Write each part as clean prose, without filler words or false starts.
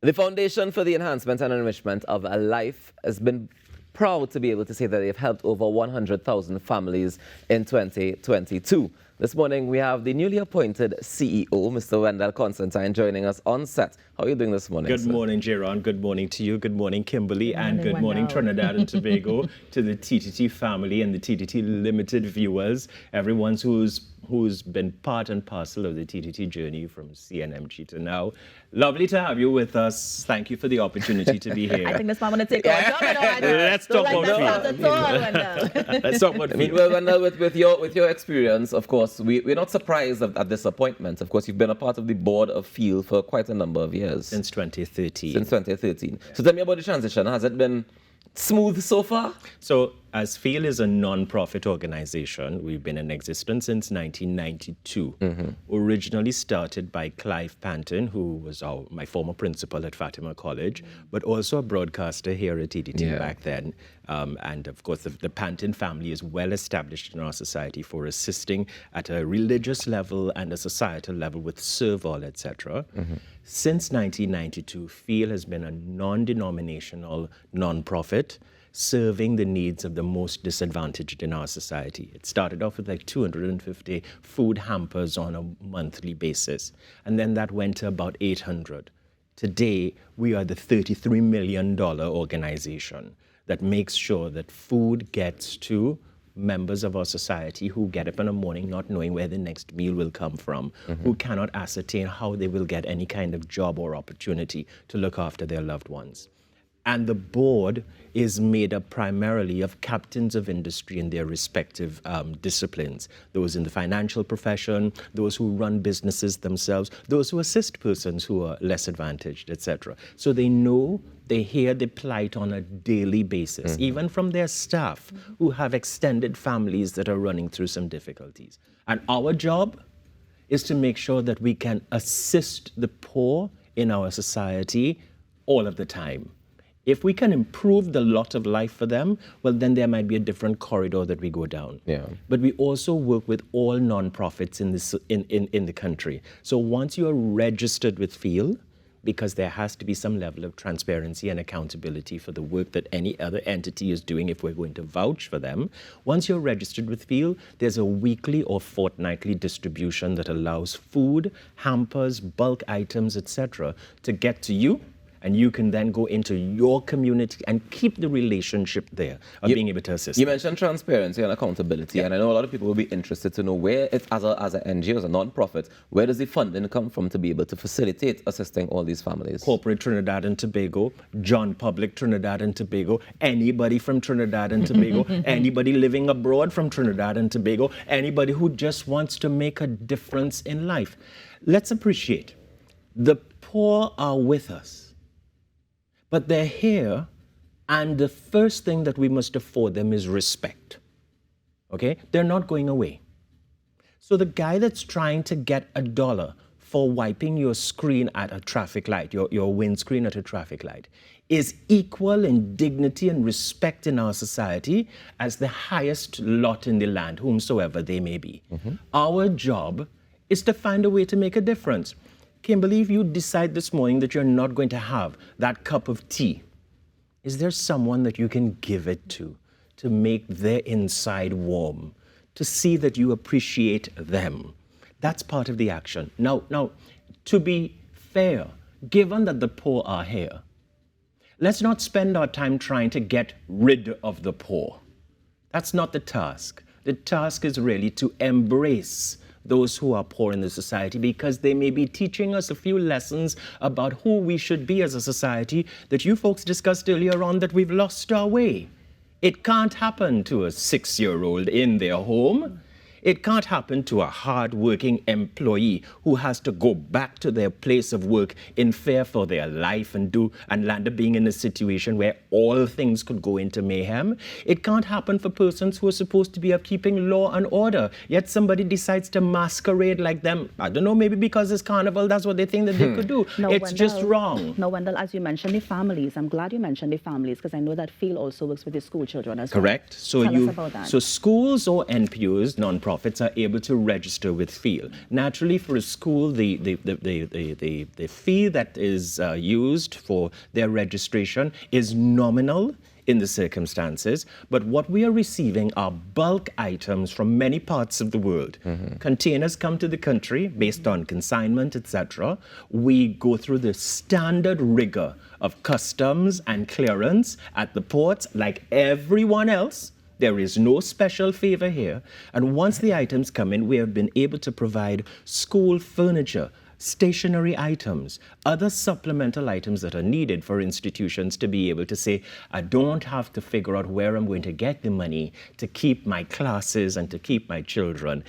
The Foundation for the Enhancement and Enrichment of Life has been proud to be able to say that they've helped over 100,000 families in 2022. This morning, we have the newly appointed CEO, Mr. Wendell Constantine, joining us on set. How are you doing this morning, Good sir? morning, Jaron. Good morning to you. Good morning, Kimberly. And good Wendell. morning, Trinidad and Tobago, to the TTT family and the TTT Limited viewers, everyone who's been part and parcel of the TTT journey from CNMG to now. Lovely to have you with us. Thank you for the opportunity to be here. I think this man want to take our job. Let's talk about Let's talk about I mean, well, Wendell, with your experience, of course, we're not surprised at this appointment. Of course, you've been a part of the board of F.E.E.L for quite a number of years. Since 2013. Since 2013. So tell me about the transition. Has it been smooth so far? So, as F.E.E.L is a non-profit organization, we've been in existence since 1992. Originally started by Clive Panton, who was my former principal at Fatima College, but also a broadcaster here at TTT back then. And of course, the Panton family is well established in our society for assisting at a religious level and a societal level with Serve-All, etc. Since 1992, F.E.E.L has been a non-denominational non-profit serving the needs of the most disadvantaged in our society. It started off with like 250 food hampers on a monthly basis, and then that went to about 800. Today, we are the $33 million organization that makes sure that food gets to members of our society who get up in the morning not knowing where the next meal will come from, who cannot ascertain how they will get any kind of job or opportunity to look after their loved ones. And the board is made up primarily of captains of industry in their respective disciplines. Those in the financial profession, those who run businesses themselves, those who assist persons who are less advantaged, etc. So they know, they hear the plight on a daily basis, even from their staff who have extended families that are running through some difficulties. And our job is to make sure that we can assist the poor in our society all of the time. If we can improve the lot of life for them, well, then there might be a different corridor that we go down. But we also work with all nonprofits in the country. So once you are registered with F.E.E.L, because there has to be some level of transparency and accountability for the work that any other entity is doing if we're going to vouch for them. Once you're registered with F.E.E.L, there's a weekly or fortnightly distribution that allows food, hampers, bulk items, etc. to get to you. And you can then go into your community and keep the relationship there of being able to assist. You mentioned transparency and accountability, and I know a lot of people will be interested to know where, as an NGO, as a non-profit, where does the funding come from to be able to facilitate assisting all these families? Corporate Trinidad and Tobago, John Public Trinidad and Tobago, anybody from Trinidad and Tobago, anybody living abroad from Trinidad and Tobago, anybody who just wants to make a difference in life. Let's appreciate, the poor are with us. But they're here, and the first thing that we must afford them is respect. Okay? They're not going away. So the guy that's trying to get $1 for wiping your screen at a traffic light, your windscreen at a traffic light, is equal in dignity and respect in our society as the highest lot in the land, whomsoever they may be. Our job is to find a way to make a difference. Kimberly, if you decide this morning that you're not going to have that cup of tea, is there someone that you can give it to make their inside warm, to see that you appreciate them? That's part of the action. Now, to be fair, given that the poor are here, let's not spend our time trying to get rid of the poor. That's not the task. The task is really to embrace those who are poor in the society, because they may be teaching us a few lessons about who we should be as a society that you folks discussed earlier on, that we've lost our way. It can't happen to a 6-year-old in their home. It can't happen to a hard-working employee who has to go back to their place of work in fear for their life and land up being in a situation where all things could go into mayhem. It can't happen for persons who are supposed to be upkeeping law and order, yet somebody decides to masquerade like them. I don't know, maybe because it's carnival, that's what they think that they could do. No, it's Wendell, just wrong. No, Wendell, as you mentioned the families, I'm glad you mentioned the families, because I know that F.E.E.L also works with the school children as well. Correct. So Tell us about that. So schools or NPOs, non-profit non-profits are able to register with F.E.E.L. Naturally, for a school, the fee that is used for their registration is nominal in the circumstances, but what we are receiving are bulk items from many parts of the world. Containers come to the country based on consignment, etc. We go through the standard rigor of customs and clearance at the ports like everyone else. There is no special favor here. And once the items come in, we have been able to provide school furniture, stationary items, other supplemental items that are needed for institutions to be able to say, I don't have to figure out where I'm going to get the money to keep my classes and to keep my children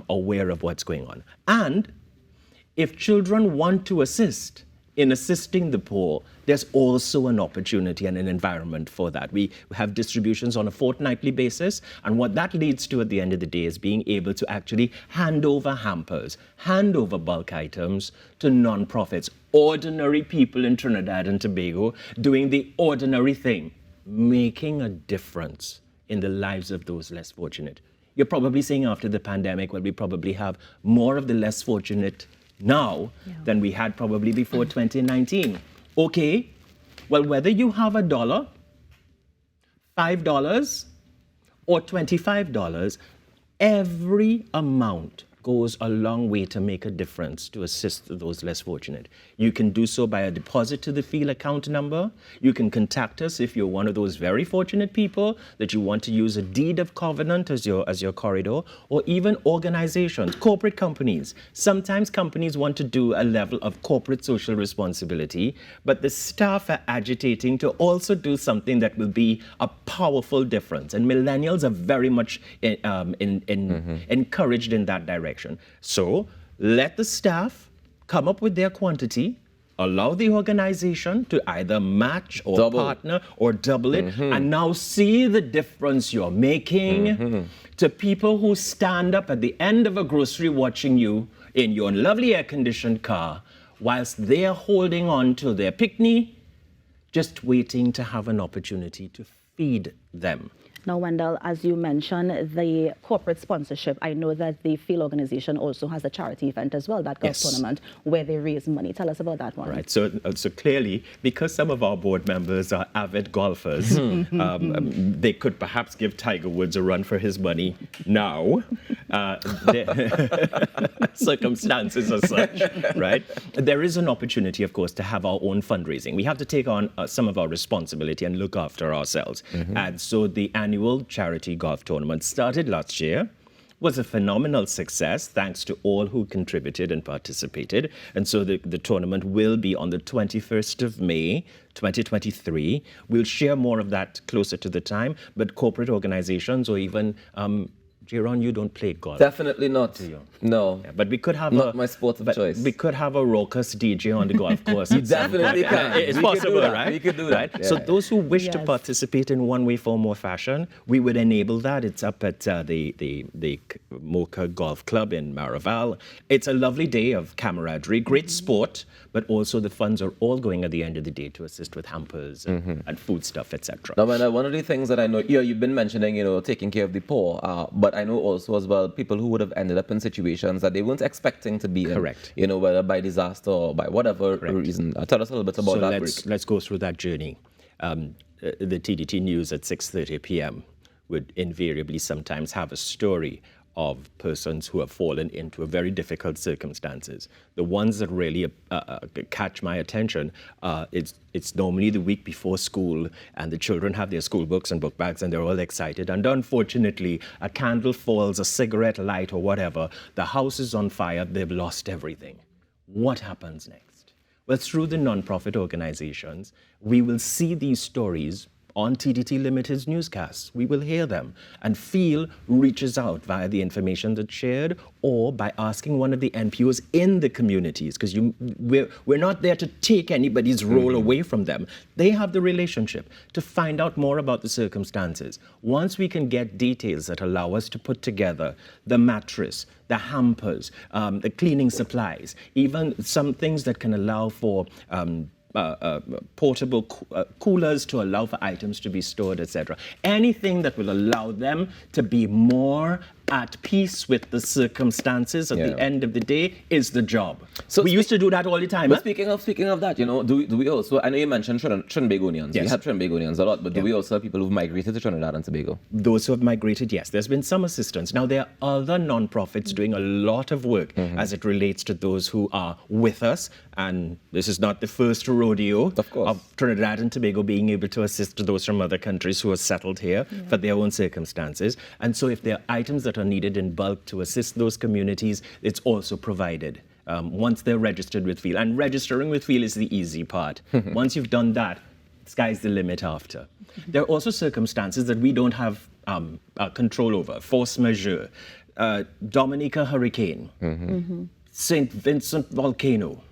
aware of what's going on. And if children want to assist in assisting the poor, there's also an opportunity and an environment for that. We have distributions on a fortnightly basis, and what that leads to at the end of the day is being able to actually hand over hampers, hand over bulk items to non-profits, ordinary people in Trinidad and Tobago doing the ordinary thing, making a difference in the lives of those less fortunate. You're probably saying after the pandemic, well, we probably have more of the less fortunate now than we had probably before 2019. Okay, well, whether you have $1, $5, or $25, every amount goes a long way to make a difference to assist those less fortunate. You can do so by a deposit to the F.E.E.L account number. You can contact us if you're one of those very fortunate people that you want to use a deed of covenant as your corridor, or even organizations, corporate companies. Sometimes companies want to do a level of corporate social responsibility, but the staff are agitating to also do something that will be a powerful difference. And millennials are very much encouraged in that direction. So let the staff come up with their quantity, allow the organization to either match or partner or double it, and now see the difference you're making to people who stand up at the end of a grocery watching you in your lovely air-conditioned car whilst they're holding on to their picnic, just waiting to have an opportunity to feed them. Now, Wendell, as you mentioned, the corporate sponsorship, I know that the F.E.E.L organization also has a charity event as well, that golf tournament, where they raise money. Tell us about that one. Right. So clearly, because some of our board members are avid golfers, they could perhaps give Tiger Woods a run for his money now. Circumstances are such, right? There is an opportunity, of course, to have our own fundraising. We have to take on some of our responsibility and look after ourselves. And so the annual charity golf tournament started last year, was a phenomenal success thanks to all who contributed and participated. And so the tournament will be on the 21st of May, 2023. We'll share more of that closer to the time, but corporate organizations or even Jiron, you don't play golf. Definitely not. Do you? No. Yeah, but we could have not my sport of choice. We could have a Rawkus DJ on the golf course. You definitely can. It's possible, right? We could do that. Right? Yeah. So those who wish to participate in one way, form, or fashion, we would enable that. It's up at the Mocha Golf Club in Maraval. It's a lovely day of camaraderie, great sport, but also the funds are all going at the end of the day to assist with hampers and food stuff, etc. Now, man, one of the things that I know, you've been mentioning, taking care of the poor, but I know also as well people who would have ended up in situations that they weren't expecting to be in. Correct. Whether by disaster or by whatever reason. Tell us a little bit about that. Let's go through that journey. The TDT News at 6:30 p.m. would invariably sometimes have a story of persons who have fallen into very difficult circumstances. The ones that really catch my attention, it's normally the week before school, and the children have their school books and book bags, and they're all excited. And unfortunately, a candle falls, a cigarette light, or whatever, the house is on fire, they've lost everything. What happens next? Well, through the nonprofit organizations, we will see these stories on TDT Limited's newscasts. We will hear them, and F.E.E.L reaches out via the information that's shared or by asking one of the NPOs in the communities, because we're not there to take anybody's role away from them. They have the relationship to find out more about the circumstances. Once we can get details that allow us to put together the mattress, the hampers, the cleaning supplies, even some things that can allow for portable coolers to allow for items to be stored, etc. Anything that will allow them to be more at peace with the circumstances at the end of the day is the job. So we used to do that all the time. But speaking of that, do we also, I know you mentioned Trinbagonians. Yes. We have Trinbagonians a lot, but do we also have people who've migrated to Trinidad and Tobago? Those who have migrated, yes. There's been some assistance. Now, there are other non-profits doing a lot of work as it relates to those who are with us. And this is not the first rodeo of Trinidad and Tobago being able to assist those from other countries who are settled here for their own circumstances. And so if there are items that are needed in bulk to assist those communities, it's also provided. Once they're registered with F.E.E.L. And registering with F.E.E.L. is the easy part. Once you've done that, sky's the limit after. There are also circumstances that we don't have control over. Force majeure, Dominica hurricane, St. Vincent volcano,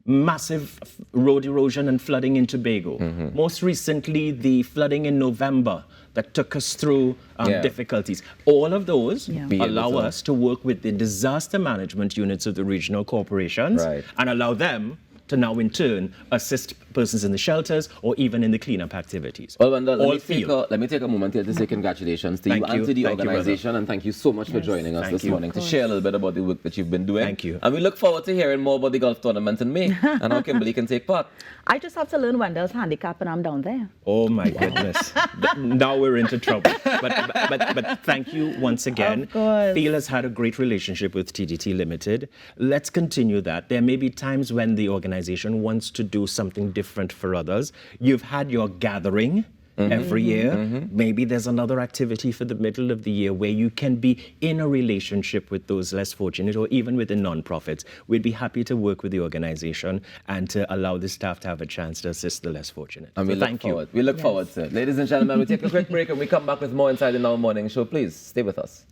massive road erosion and flooding in Tobago. Most recently, the flooding in November that took us through difficulties. All of those allow us to work with the disaster management units of the regional corporations and allow them to now in turn assist persons in the shelters or even in the cleanup activities. Well, Wendell, let me take a moment here to say congratulations to you and to the organization, and thank you so much for joining us this morning to share a little bit about the work that you've been doing. Thank you. And we look forward to hearing more about the golf tournament in May and how Kimberly can take part. I just have to learn Wendell's handicap and I'm down there. Oh my goodness. Now we're into trouble. But thank you once again. F.E.E.L. has had a great relationship with TDT Limited. Let's continue that. There may be times when the organization wants to do something different for others. You've had your gathering every year. Maybe there's another activity for the middle of the year where you can be in a relationship with those less fortunate or even with the non-profits. We'd be happy to work with the organization and to allow the staff to have a chance to assist the less fortunate. And we look forward to it. Ladies and gentlemen, we take a quick break and we come back with more Inside the Now Morning Show. Please stay with us.